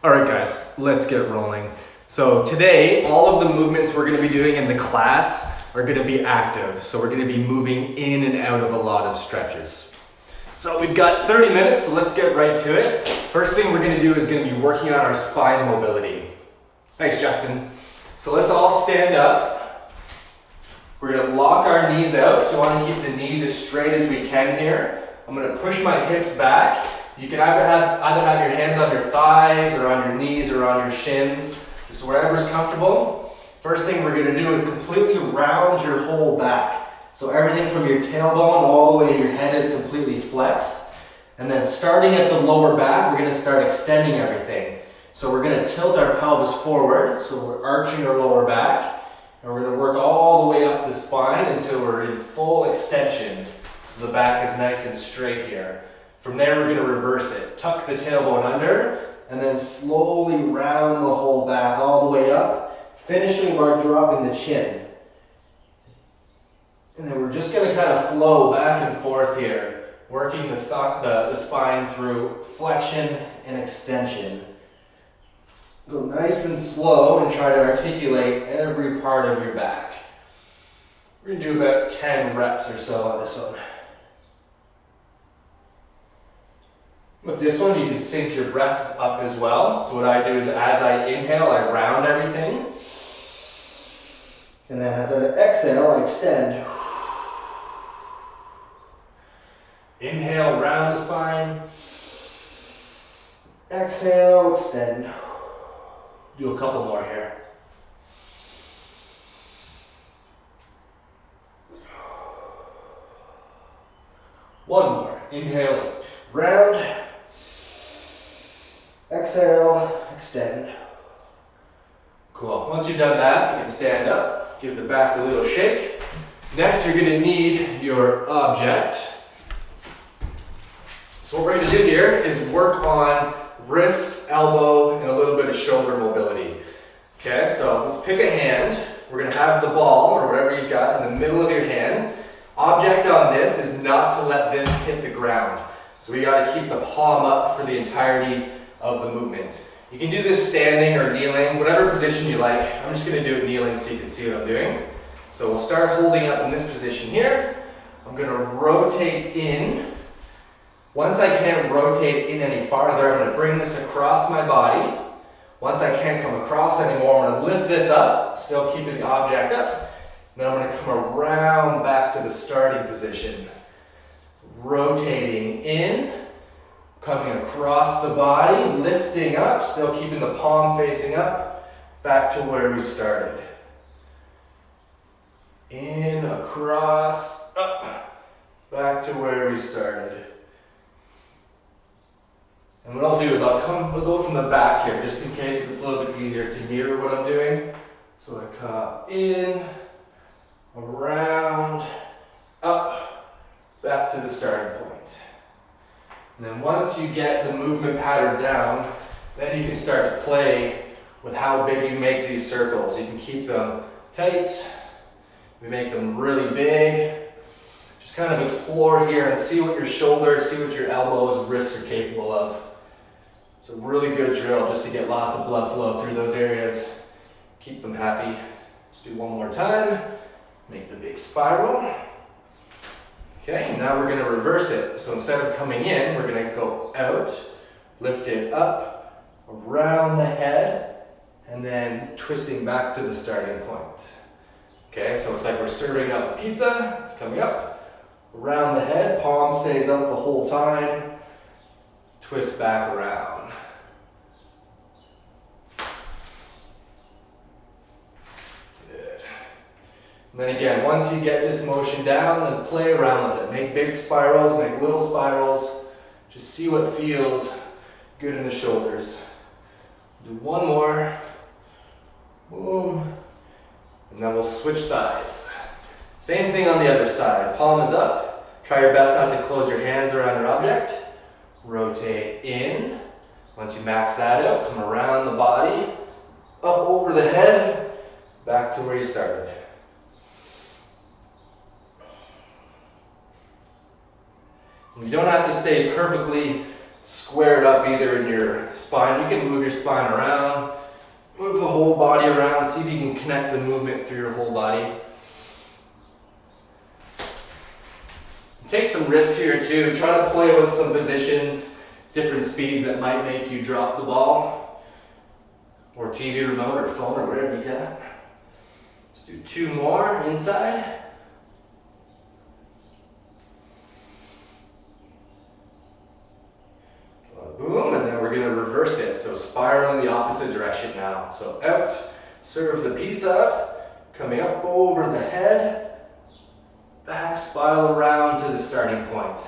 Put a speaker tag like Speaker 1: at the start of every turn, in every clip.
Speaker 1: All right, guys, let's get rolling. So today, all of the movements we're gonna be doing in the class are gonna be active. So we're gonna be moving in and out of a lot of stretches. So we've got 30 minutes, so let's get right to it. First thing we're gonna do is gonna be working on our spine mobility. Thanks, Justin. So let's all stand up. We're gonna lock our knees out, so you wanna keep the knees as straight as we can here. I'm gonna push my hips back. You can either have your hands on your thighs or on your knees or on your shins, just wherever's comfortable. First thing we're gonna do is completely round your whole back. So everything from your tailbone all the way to your head is completely flexed. And then starting at the lower back, we're gonna start extending everything. So we're gonna tilt our pelvis forward, so we're arching our lower back. And we're gonna work all the way up the spine until we're in full extension. So the back is nice and straight here. From there, we're gonna reverse it. Tuck the tailbone under, and then slowly round the whole back all the way up, finishing by dropping the chin. And then we're just gonna kind of flow back and forth here, working the spine through flexion and extension. Go nice and slow and try to articulate every part of your back. We're gonna do about 10 reps or so on this one. With this one, you can sync your breath up as well. So what I do is as I inhale, I round everything. And then as I exhale, I extend. Inhale, round the spine. Exhale, extend. Do a couple more here. One more. Inhale, round. Exhale, extend. Cool. Once you've done that, you can stand up, give the back a little shake. Next, you're gonna need your object. So what we're gonna do here is work on wrist, elbow, and a little bit of shoulder mobility. Okay, so let's pick a hand. We're gonna have the ball, or whatever you've got, in the middle of your hand. Object on this is not to let this hit the ground. So we gotta keep the palm up for the entirety of the movement. You can do this standing or kneeling, whatever position you like. I'm just gonna do it kneeling so you can see what I'm doing. So we'll start holding up in this position here. I'm gonna rotate in. Once I can't rotate in any farther, I'm gonna bring this across my body. Once I can't come across anymore, I'm gonna lift this up, still keeping the object up. Then I'm gonna come around back to the starting position. Rotating in, coming across the body, lifting up, still keeping the palm facing up, back to where we started. In, across, up, back to where we started. And what I'll do is we'll go from the back here, just in case it's a little bit easier to mirror what I'm doing. So I come in, around, up, back to the starting point. And then once you get the movement pattern down, then you can start to play with how big you make these circles. You can keep them tight, we make them really big. Just kind of explore here and see what your shoulders, see what your elbows, wrists are capable of. It's a really good drill just to get lots of blood flow through those areas. Keep them happy. Let's do one more time. Make the big spiral. Okay, now we're gonna reverse it. So instead of coming in, we're gonna go out, lift it up, around the head, and then twisting back to the starting point. Okay, so it's like we're serving up a pizza. It's coming up, around the head, palm stays up the whole time, twist back around. Good. And then again, once you get this motion down, then play around with it. Make big spirals, make little spirals. Just see what feels good in the shoulders. Do one more. Boom. And then we'll switch sides. Same thing on the other side. Palm is up. Try your best not to close your hands around your object. Rotate in. Once you max that out, come around the body, up over the head, back to where you started. You don't have to stay perfectly squared up either in your spine. You you can move your spine around, move the whole body around, see if you can connect the movement through your whole body. Take some risks here too. Try to play with some positions, different speeds that might make you drop the ball, or TV remote or phone or whatever you got. Let's do 2 more inside. Boom, and then we're gonna reverse it. So spiral in the opposite direction now. So out, serve the pizza up, coming up over the head, back, spiral around to the starting point.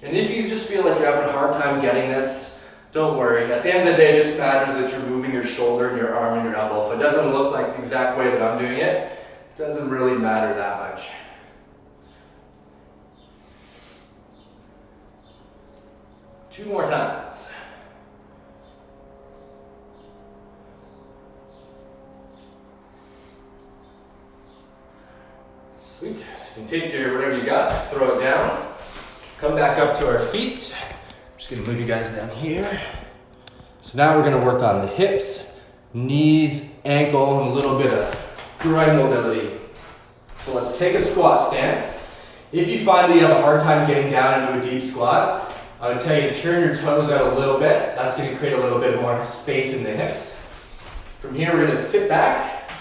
Speaker 1: And if you just feel like you're having a hard time getting this, don't worry. At the end of the day, it just matters that you're moving your shoulder and your arm and your elbow. If it doesn't look like the exact way that I'm doing it, it doesn't really matter that much. Two more times. Sweet. So you can take your whatever you got, throw it down, come back up to our feet. I'm just gonna move you guys down here. So now we're gonna work on the hips, knees, ankle, and a little bit of groin mobility. So let's take a squat stance. If you find that you have a hard time getting down into a deep squat, I would tell you to turn your toes out a little bit. That's going to create a little bit more space in the hips. From here, we're going to sit back,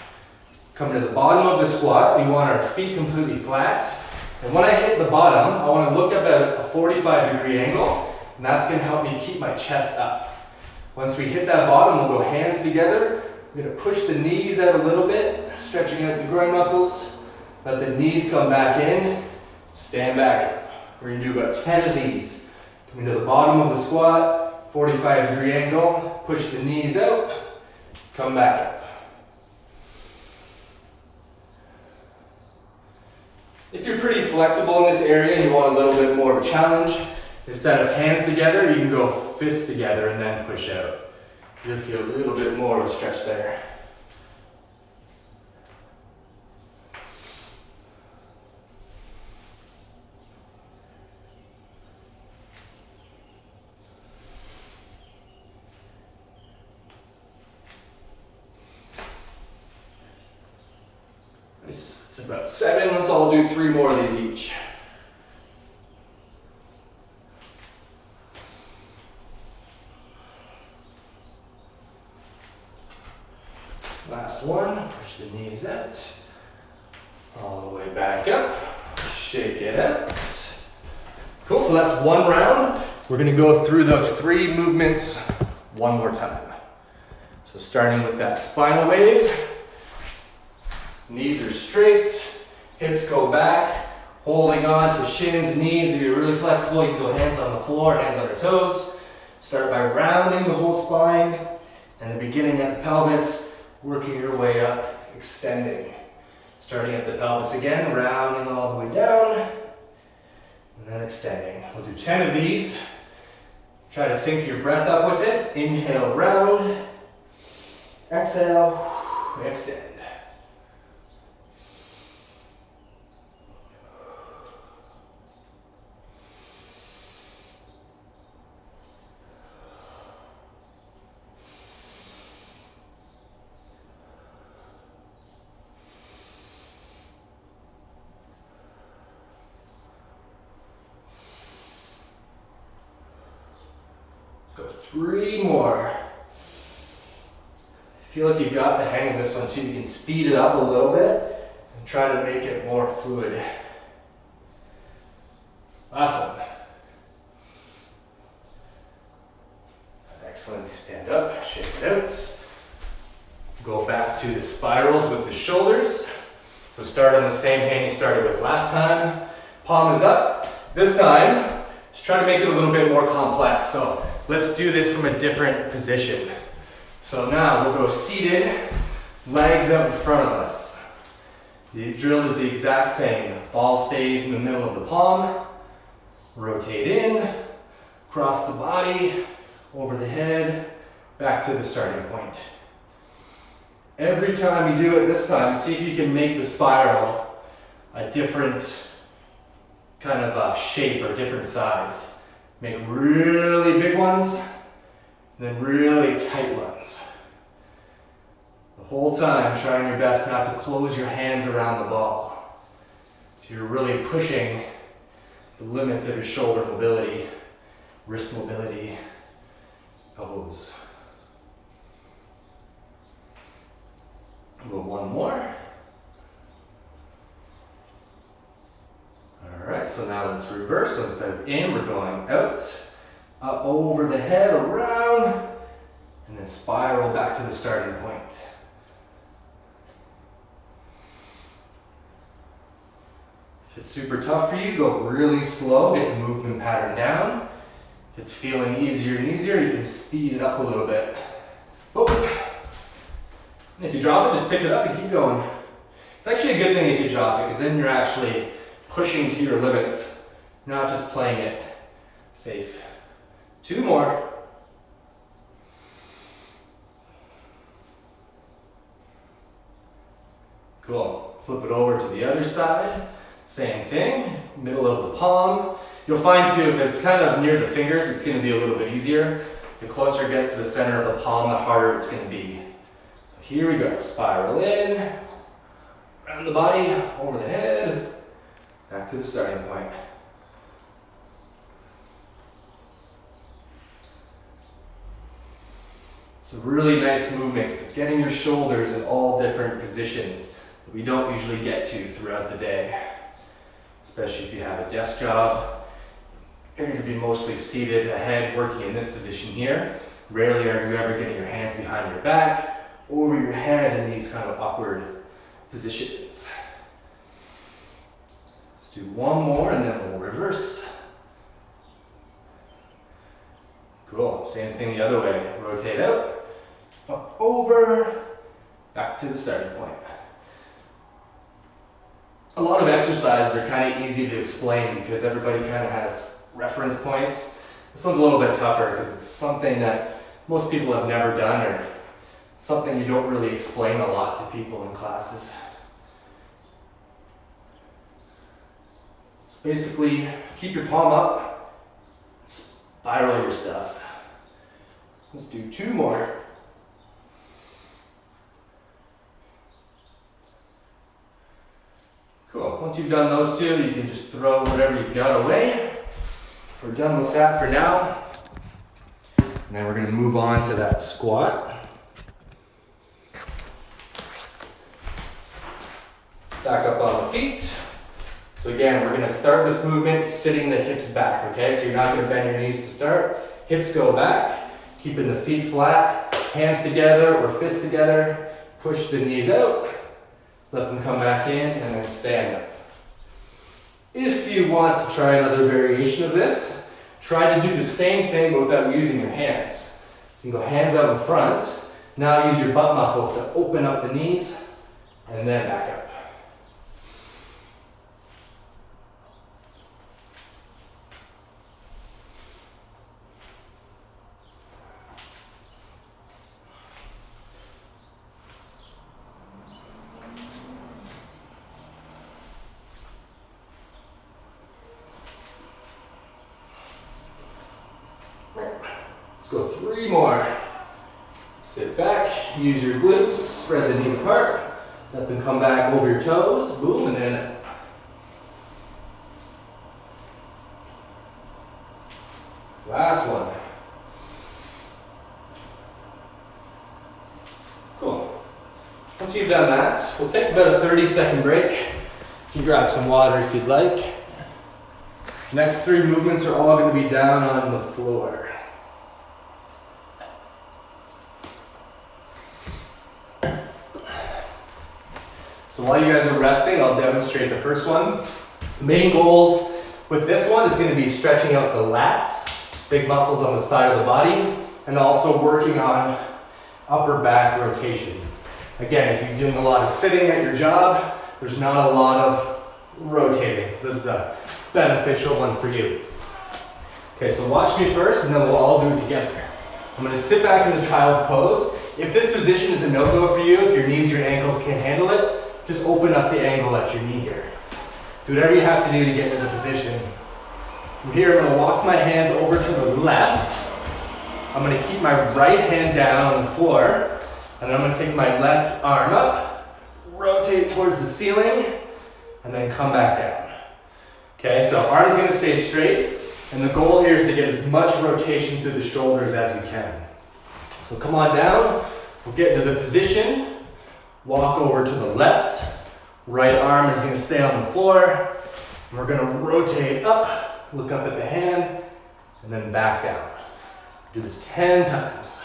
Speaker 1: come to the bottom of the squat. We want our feet completely flat. And when I hit the bottom, I want to look up at a 45-degree angle, and that's going to help me keep my chest up. Once we hit that bottom, we'll go hands together. We're going to push the knees out a little bit, stretching out the groin muscles. Let the knees come back in, stand back up. We're going to do about 10 of these. Coming to the bottom of the squat, 45-degree angle, push the knees out, come back up. If you're pretty flexible in this area and you want a little bit more of a challenge, instead of hands together, you can go fists together and then push out. You'll feel a little bit more of a stretch there. It's about 7. Let's all do 3 more of these each. Last one, push the knees out. All the way back up. Shake it out. Cool, so that's 1 round. We're gonna go through those 3 movements 1 more time. So starting with that spinal wave. Knees are straight, hips go back, holding on to shins, knees. If you're really flexible, you can go hands on the floor, hands on your toes. Start by rounding the whole spine, and then beginning at the pelvis, working your way up, extending. Starting at the pelvis again, rounding all the way down, and then extending. We'll do 10 of these. Try to sync your breath up with it. Inhale, round. Exhale, extend. Go 3 more. Feel like you got the hang of this one too. You can speed it up a little bit and try to make it more fluid. Last one. Excellent. Stand up, shake it out. Go back to the spirals with the shoulders. So start on the same hand you started with last time. Palm is up. This time, just try to make it a little bit more complex. So let's do this from a different position. So now we'll go seated, legs out in front of us. The drill is the exact same. Ball stays in the middle of the palm. Rotate in, cross the body, over the head, back to the starting point. Every time you do it this time, see if you can make the spiral a different kind of shape or different size. Make really big ones, And then really tight ones. The whole time trying your best not to close your hands around the ball. So you're really pushing the limits of your shoulder mobility, wrist mobility, elbows. Go one more. Alright, so now let's reverse. So instead of in, we're going out, up over the head, around, and then spiral back to the starting point. If it's super tough for you, go really slow, get the movement pattern down. If it's feeling easier and easier, you can speed it up a little bit. Oh. And if you drop it, just pick it up and keep going. It's actually a good thing if you drop it, because then you're actually pushing to your limits, not just playing it safe. 2 more. Cool. Flip it over to the other side. Same thing, middle of the palm. You'll find too, if it's kind of near the fingers, it's going to be a little bit easier. The closer it gets to the center of the palm, the harder it's going to be. So here we go, spiral in, around the body, over the head, back to the starting point. It's a really nice movement because it's getting your shoulders in all different positions that we don't usually get to throughout the day. Especially if you have a desk job, you're going to be mostly seated ahead, working in this position here. Rarely are you ever getting your hands behind your back, over your head in these kind of awkward positions. Let's do one more and then we'll reverse. Cool, same thing the other way. Rotate out, up over, back to the starting point. A lot of exercises are kind of easy to explain because everybody kind of has reference points. This one's a little bit tougher because it's something that most people have never done or something you don't really explain a lot to people in classes. So basically, keep your palm up, spiral your stuff. Let's do 2 more. Cool. Once you've done those 2, you can just throw whatever you've got away. We're done with that for now. And then we're going to move on to that squat. Back up on the feet. So again, we're going to start this movement sitting the hips back, okay? So you're not going to bend your knees to start. Hips go back, keeping the feet flat, hands together or fists together. Push the knees out. Let them come back in and then stand up. If you want to try another variation of this, try to do the same thing but without using your hands. So you can go hands out in front. Now use your butt muscles to open up the knees and then back up. Let's go 3 more. Sit back, use your glutes, spread the knees apart, let them come back over your toes, boom, and then up. Last one. Cool. Once you've done that, we'll take about a 30-second break. You can grab some water if you'd like. Next 3 movements are all going to be down on the floor. So while you guys are resting, I'll demonstrate the first one. The main goals with this one is going to be stretching out the lats, big muscles on the side of the body, and also working on upper back rotation. Again, if you're doing a lot of sitting at your job, there's not a lot of rotating, so this is a beneficial one for you. Okay, so watch me first and then we'll all do it together. I'm going to sit back in the child's pose. If this position is a no-go for you, if your knees, your ankles can't handle it, just open up the angle at your knee here. Do whatever you have to do to get into the position. From here, I'm going to walk my hands over to the left. I'm gonna keep my right hand down on the floor, and then I'm gonna take my left arm up, rotate towards the ceiling, and then come back down. Okay, so arm's gonna stay straight, and the goal here is to get as much rotation through the shoulders as we can. So come on down, we'll get into the position, walk over to the left, right arm is gonna stay on the floor, and we're gonna rotate up, look up at the hand, and then back down. Do this 10 times.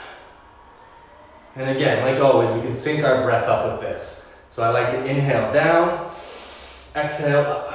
Speaker 1: And again, like always, we can sync our breath up with this. So I like to inhale down, exhale up.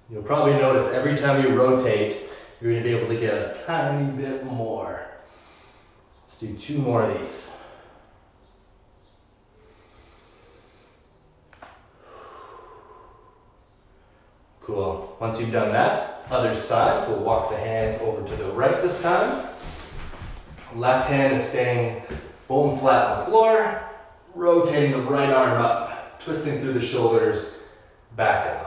Speaker 1: You'll probably notice every time you rotate, you're going to be able to get a tiny bit more. Let's do 2 more of these. Cool. Once you've done that, other side, so we'll walk the hands over to the right this time. Left hand is staying bone flat on the floor, rotating the right arm up, twisting through the shoulders, back down.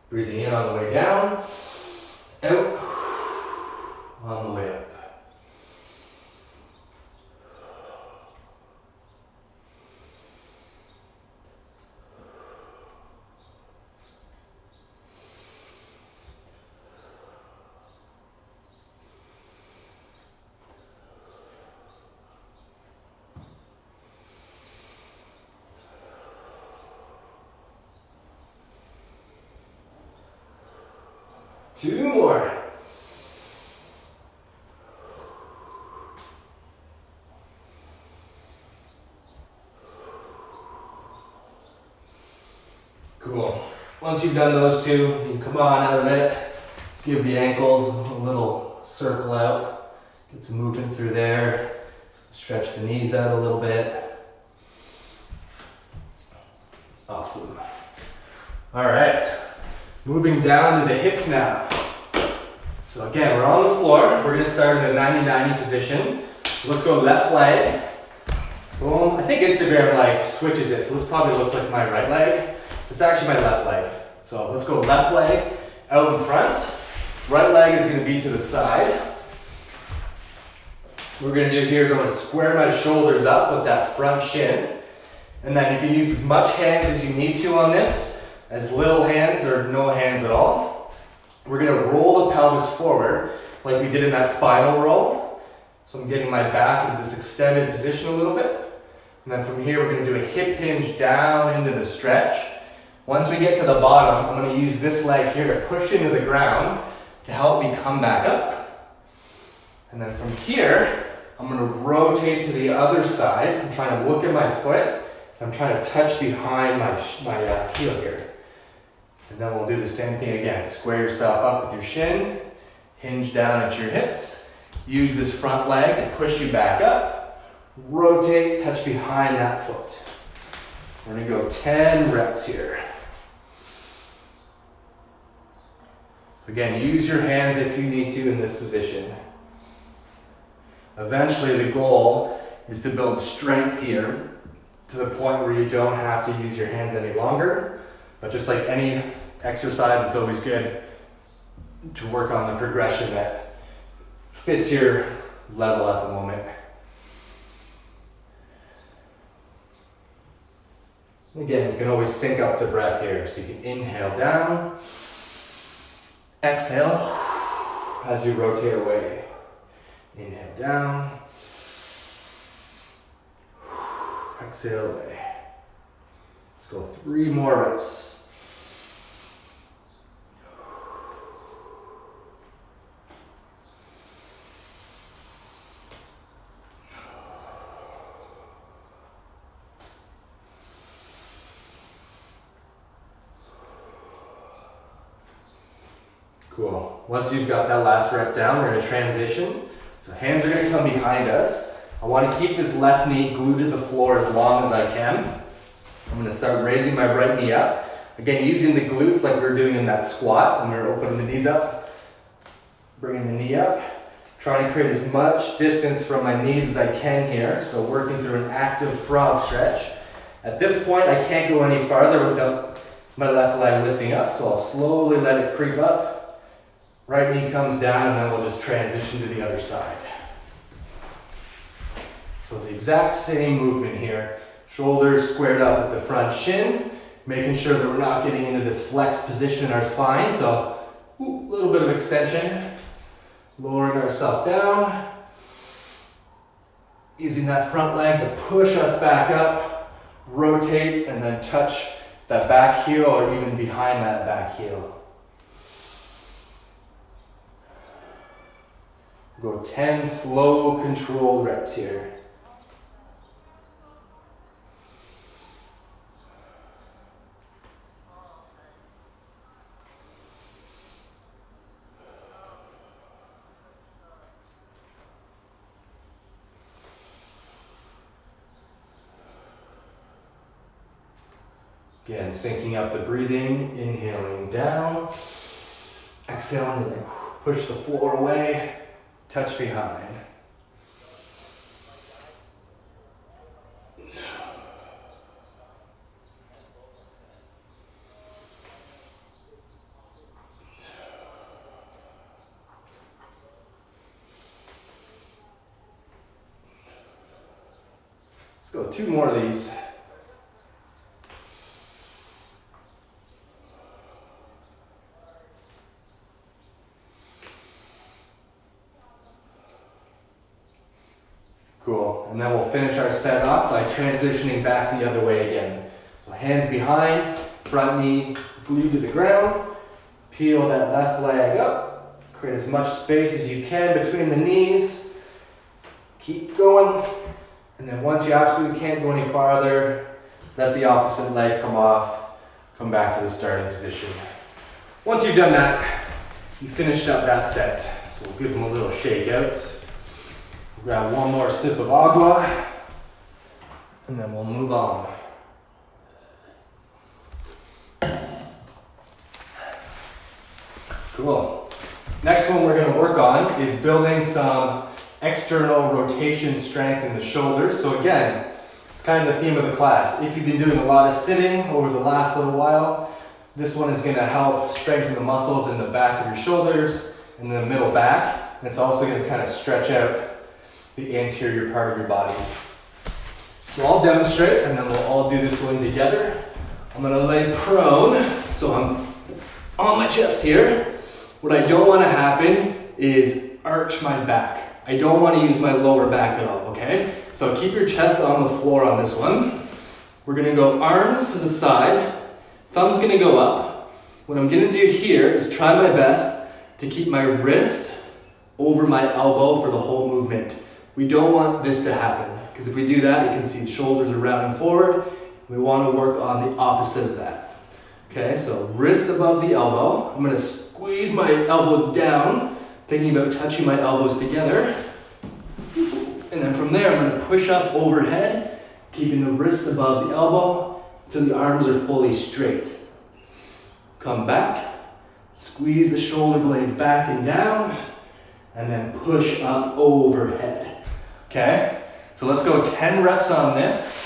Speaker 1: Breathing in on the way down, out on the way up. Two more. Cool. Once you've done those 2, you can come on out of it. Let's give the ankles a little circle out. Get some movement through there. Stretch the knees out a little bit. Awesome. All right. Moving down to the hips now. So again, we're on the floor. We're gonna start in the 90-90 position. So let's go left leg. Boom. I think Instagram like switches it, so this probably looks like my right leg. It's actually my left leg. So let's go left leg out in front. Right leg is gonna be to the side. What we're gonna do here is I'm gonna square my shoulders up with that front shin. And then you can use as much hands as you need to on this. As little hands or no hands at all. We're gonna roll the pelvis forward like we did in that spinal roll. So I'm getting my back into this extended position a little bit. And then from here, we're gonna do a hip hinge down into the stretch. Once we get to the bottom, I'm gonna use this leg here to push into the ground to help me come back up. And then from here, I'm gonna rotate to the other side. I'm trying to look at my foot. I'm trying to touch behind my heel here. And then we'll do the same thing again. Square yourself up with your shin, hinge down at your hips. Use this front leg to push you back up. Rotate, touch behind that foot. We're gonna go 10 reps here. Again, use your hands if you need to in this position. Eventually the goal is to build strength here to the point where you don't have to use your hands any longer. But just like any exercise, it's always good to work on the progression that fits your level at the moment. Again, you can always sync up the breath here. So you can inhale down, exhale as you rotate away. Inhale down, exhale away. Let's go 3 more reps. Cool. Once you've got that last rep down, we're going to transition. So hands are going to come behind us. I want to keep this left knee glued to the floor as long as I can. I'm going to start raising my right knee up. Again, using the glutes like we were doing in that squat when we were opening the knees up. Bringing the knee up. Trying to create as much distance from my knees as I can here. So working through an active frog stretch. At this point, I can't go any farther without my left leg lifting up. So I'll slowly let it creep up. Right knee comes down, and then we'll just transition to the other side. So the exact same movement here. Shoulders squared up at the front shin, making sure that we're not getting into this flex position in our spine. So a little bit of extension, lowering ourselves down, using that front leg to push us back up, rotate, and then touch that back heel or even behind that back heel. Go 10 slow, controlled reps here. Again, syncing up the breathing, inhaling down, exhaling as I push the floor away, touch behind. Let's go 2 more of these. Cool, and then we'll finish our set off by transitioning back the other way again. So hands behind, front knee glued to the ground, peel that left leg up, create as much space as you can between the knees, keep going, and then once you absolutely can't go any farther, let the opposite leg come off, come back to the starting position. Once you've done that, you finished up that set. So we'll give them a little shake out. Grab one more sip of agua, and then we'll move on. Cool. Next one we're going to work on is building some external rotation strength in the shoulders. So again, it's kind of the theme of the class. If you've been doing a lot of sitting over the last little while, this one is going to help strengthen the muscles in the back of your shoulders and the middle back. And it's also going to kind of stretch out the anterior part of your body. So I'll demonstrate and then we'll all do this one together. I'm gonna lay prone, so I'm on my chest here. What I don't wanna happen is arch my back. I don't wanna use my lower back at all, okay? So keep your chest on the floor on this one. We're gonna go arms to the side, thumb's gonna go up. What I'm gonna do here is try my best to keep my wrist over my elbow for the whole movement. We don't want this to happen, because if we do that, you can see the shoulders are rounding forward. We want to work on the opposite of that. Okay, so wrist above the elbow. I'm going to squeeze my elbows down, thinking about touching my elbows together. And then from there, I'm going to push up overhead, keeping the wrist above the elbow until the arms are fully straight. Come back, squeeze the shoulder blades back and down, and then push up overhead. Okay, so let's go 10 reps on this.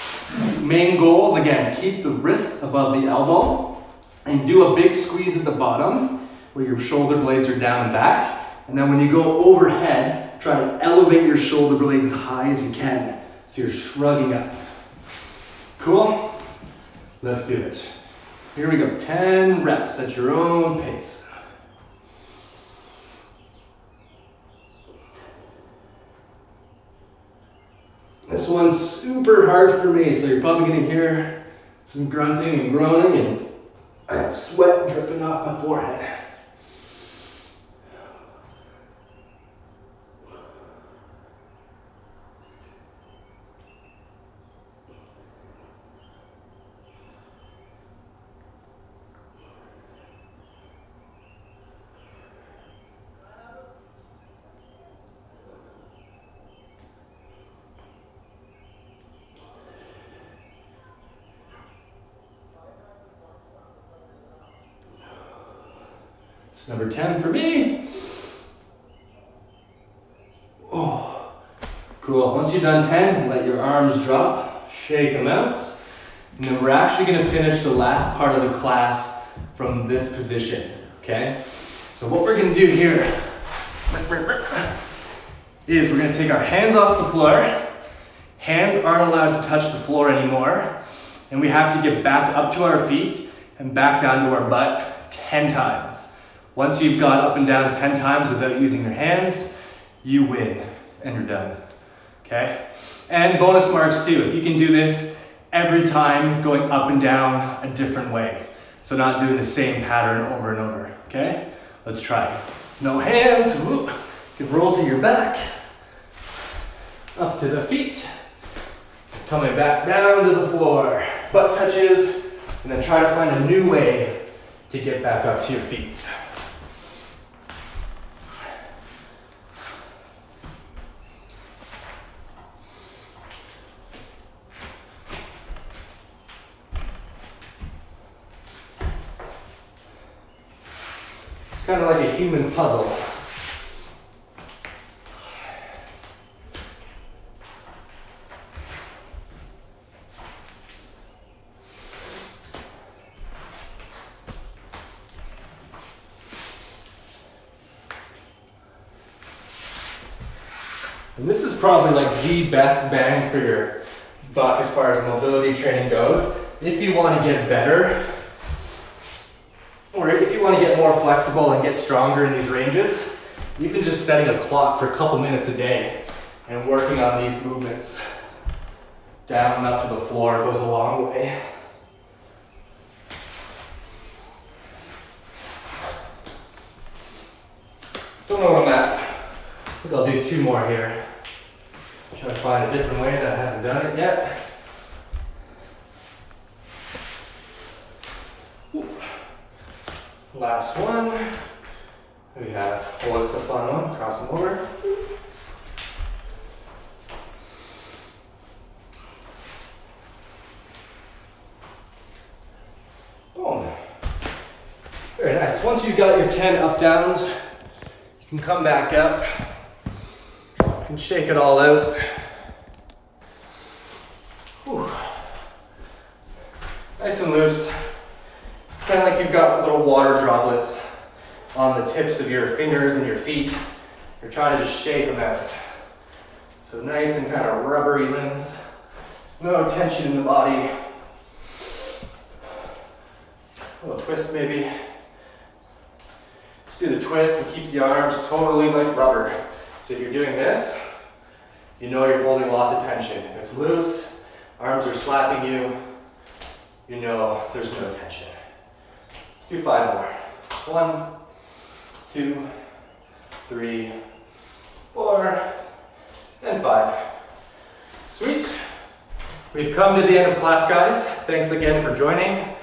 Speaker 1: Main goals, again, keep the wrist above the elbow and do a big squeeze at the bottom where your shoulder blades are down and back. And then when you go overhead, try to elevate your shoulder blades as high as you can. So you're shrugging up. Cool? Let's do it. Here we go, 10 reps at your own pace. This one's super hard for me, so you're probably gonna hear some grunting and groaning and sweat dripping off my forehead. It's number 10 for me. Oh, cool. Once you've done 10, let your arms drop, shake them out. And then we're actually gonna finish the last part of the class from this position, okay? So what we're gonna do here is we're gonna take our hands off the floor. Hands aren't allowed to touch the floor anymore. And we have to get back up to our feet and back down to our butt 10 times. Once you've gone up and down 10 times without using your hands, you win and you're done, okay? And bonus marks too, if you can do this every time going up and down a different way. So not doing the same pattern over and over, okay? Let's try. No hands, whoop. You can roll to your back, up to the feet, coming back down to the floor, butt touches, and then try to find a new way to get back up to your feet. It's kind of like a human puzzle. And this is probably like the best bang for your buck as far as mobility training goes. If you want to get better, or if you want to get more flexible and get stronger in these ranges, even just setting a clock for a couple minutes a day and working on these movements down and up to the floor goes a long way. Don't know where I'm at. I think I'll do 2 more here. Try to find a different way that I haven't done it yet. Ooh. Last one. We have, what's the fun one? Cross them over. Boom. Very nice. Once you've got your 10 up downs, you can come back up and shake it all out. Whew. Nice and loose. Kind of like you've got little water droplets on the tips of your fingers and your feet. You're trying to just shake them out. So nice and kind of rubbery limbs. No tension in the body. A little twist maybe. Just do the twist and keep the arms totally like rubber. So if you're doing this, you know you're holding lots of tension. If it's loose, arms are slapping you, you know there's no tension. Let's do 5 more. 1, 2, 3, 4, and 5. Sweet. We've come to the end of class, guys. Thanks again for joining.